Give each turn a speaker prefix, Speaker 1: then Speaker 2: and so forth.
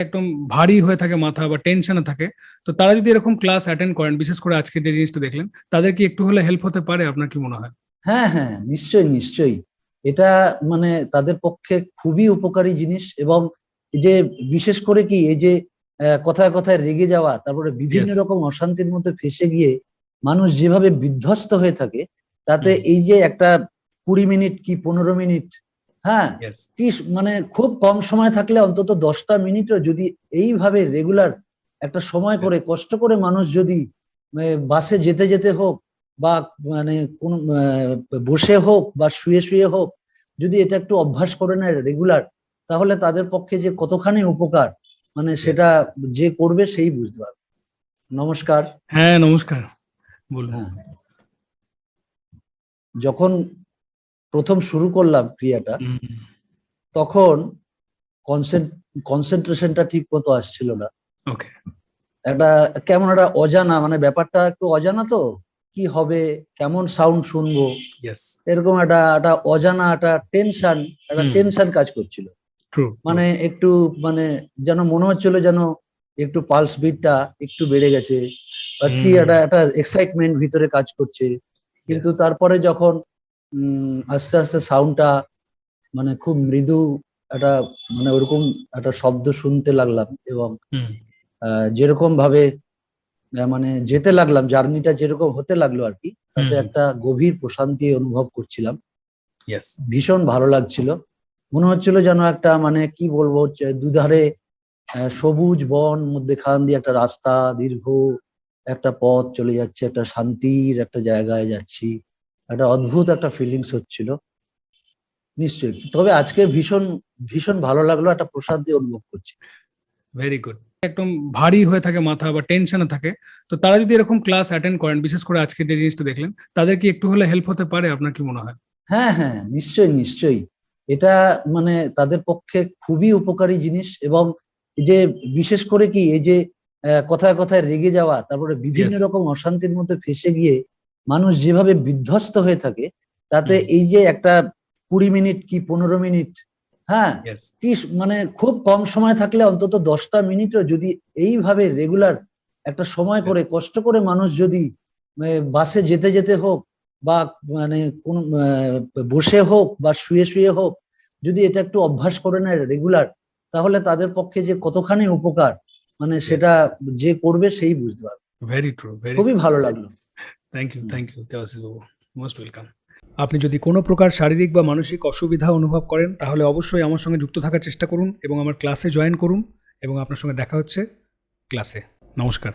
Speaker 1: একদম ভারী হয়ে থাকে মাথা বা টেনশনে থাকে, তো তারা যদি এরকম ক্লাস অ্যাটেন্ড করেন, বিশেষ করে আজকে যে জিনিসটা দেখলেন, তাদের কি একটু হলে হেল্প হতে পারে? আপনার কি মনে হয়?
Speaker 2: হ্যাঁ হ্যাঁ, নিশ্চয়ই নিশ্চয়ই। এটা মানে তাদের পক্ষে খুবই উপকারী জিনিস। এবং এই যে বিশেষ করে কি এই যে কথায় কথায় রেগে যাওয়া, তারপরে বিভিন্ন
Speaker 1: ইয়েস।
Speaker 2: রকম অশান্তির মধ্যে ফেঁসে গিয়ে মানুষ যেভাবে বিধ্বস্ত হয়ে থাকে, তাতে
Speaker 1: হুম।
Speaker 2: এই যে একটা 20 মিনিট কি 15 মিনিট, হ্যাঁ,
Speaker 1: ইয়েস।
Speaker 2: কি মানে খুব কম সময় থাকলে অন্তত 10টা মিনিটও যদি এইভাবে রেগুলার একটা সময় করে
Speaker 1: ইয়েস।
Speaker 2: কষ্ট করে মানুষ যদি বাসে যেতে যেতে হোক বা মানে কোন বসে হোক বা শুয়ে শুয়ে হোক, যদি এটা একটু অভ্যাস করে নেয় রেগুলার, তাহলে তাদের পক্ষে যে কতখানি উপকার, মানে
Speaker 1: ইয়েস।
Speaker 2: সেটা যে করবে সেই বুঝতে পারবে। নমস্কার।
Speaker 1: হ্যাঁ, নমস্কার। বলুন।
Speaker 2: হ্যাঁ, যখন প্রথম শুরু করলাম ক্রিয়াটা,
Speaker 1: হুম।
Speaker 2: তখন কনসেন্ট্রেশনটা ঠিক মতো আসছিল না।
Speaker 1: ওকে।
Speaker 2: একটা কেমন একটা অজানা, মানে ব্যাপারটা একটু অজানা, তো কি হবে, কেমন সাউন্ড শুনবো,
Speaker 1: ইয়েস।
Speaker 2: এরকম একটা অজানা একটা
Speaker 1: হুম।
Speaker 2: টেনশন কাজ করছিল।
Speaker 1: True, true.
Speaker 2: মানে একটু মানে যেন মনে হচ্ছিল যেন একটু পালস বিটটা একটু বেড়ে গেছে, বা কি
Speaker 1: হুম।
Speaker 2: একটা একটা এক্সাইটমেন্ট ভিতরে কাজ করছে। কিন্তু
Speaker 1: ইয়েস।
Speaker 2: তারপরে যখন আস্তে আস্তে সাউন্ডটা মানে খুব মৃদু একটা মানে ওরকম একটা শব্দ শুনতে লাগলাম, এবং
Speaker 1: হুম।
Speaker 2: যেরকম ভাবে মানে যেতে লাগলাম, জার্নিটা যেরকম হতে লাগলো আর কি,
Speaker 1: হুম।
Speaker 2: তাতে একটা গভীর প্রশান্তি অনুভব করছিলাম।
Speaker 1: ইয়েস।
Speaker 2: ভীষণ ভালো লাগছিল। মনে হচ্ছিল যেন একটা মানে কি বলবো, যে দুধারে সবুজ বন, মধ্যেখান দিয়ে একটা রাস্তা, দীর্ঘ একটা পথ চলে যাচ্ছে, একটা শান্তির একটা জায়গায় যাচ্ছি। একটা অদ্ভুত একটা ফিলিংস হচ্ছিল। নিশ্চয়ই, তবে আজকে ভীষণ ভীষণ ভালো লাগলো, একটা প্রশান্তি অনুভব করছি।
Speaker 1: Very good. একদম ভারী হয়ে থাকে মাথা বা টেনশনে থাকে, তো তারা যদি এরকম ক্লাস অ্যাটেন্ড করেন, বিশেষ করে আজকে যে জিনিসটা দেখলেন, তাদের কি একটু হলে হেল্প হতে পারে? আপনার কি মনে হয়?
Speaker 2: হ্যাঁ হ্যাঁ, নিশ্চয়ই নিশ্চয়ই। এটা মানে তাদের পক্ষে খুবই উপকারী জিনিস। এবং এই যে বিশেষ করে কি এই যে কথায় কথায় রেগে যাওয়া, তারপরে বিভিন্ন
Speaker 1: ইয়েস।
Speaker 2: রকম অশান্তির মধ্যে ফেঁসে গিয়ে মানুষ যেভাবে বিধ্বস্ত হয়ে থাকে, তাতে
Speaker 1: হুম।
Speaker 2: এই যে একটা 20 মিনিট কি 15 মিনিট, হ্যাঁ,
Speaker 1: ইয়েস।
Speaker 2: কি মানে খুব কম সময় থাকলে অন্তত 10টা মিনিটও যদি এইভাবে রেগুলার একটা সময় করে
Speaker 1: ইয়েস।
Speaker 2: কষ্ট করে মানুষ যদি বাসে যেতে যেতে হোক বা মানে কোন বসে হোক বা শুয়ে শুয়ে হোক, যদি এটা একটু অভ্যাস করে নেয় রেগুলার, তাহলে তাদের পক্ষে যে কতখানি উপকার, মানে
Speaker 1: ইয়েস।
Speaker 2: সেটা যে করবে সেই বুঝতে পারবে।
Speaker 1: ভেরি ট্রু, ভেরি
Speaker 2: খুবই
Speaker 1: ট্রু।
Speaker 2: ভালো লাগলো।
Speaker 1: Thank you,
Speaker 2: hmm.
Speaker 1: Thank you Debashish babu. Most welcome. আপনি যদি কোনো প্রকার শারীরিক বা মানসিক অসুবিধা অনুভব করেন, তাহলে অবশ্যই আমার সঙ্গে যুক্ত থাকার চেষ্টা করুন এবং আমার ক্লাসে জয়েন করুন, এবং আপনার সঙ্গে দেখা হচ্ছে ক্লাসে। নমস্কার।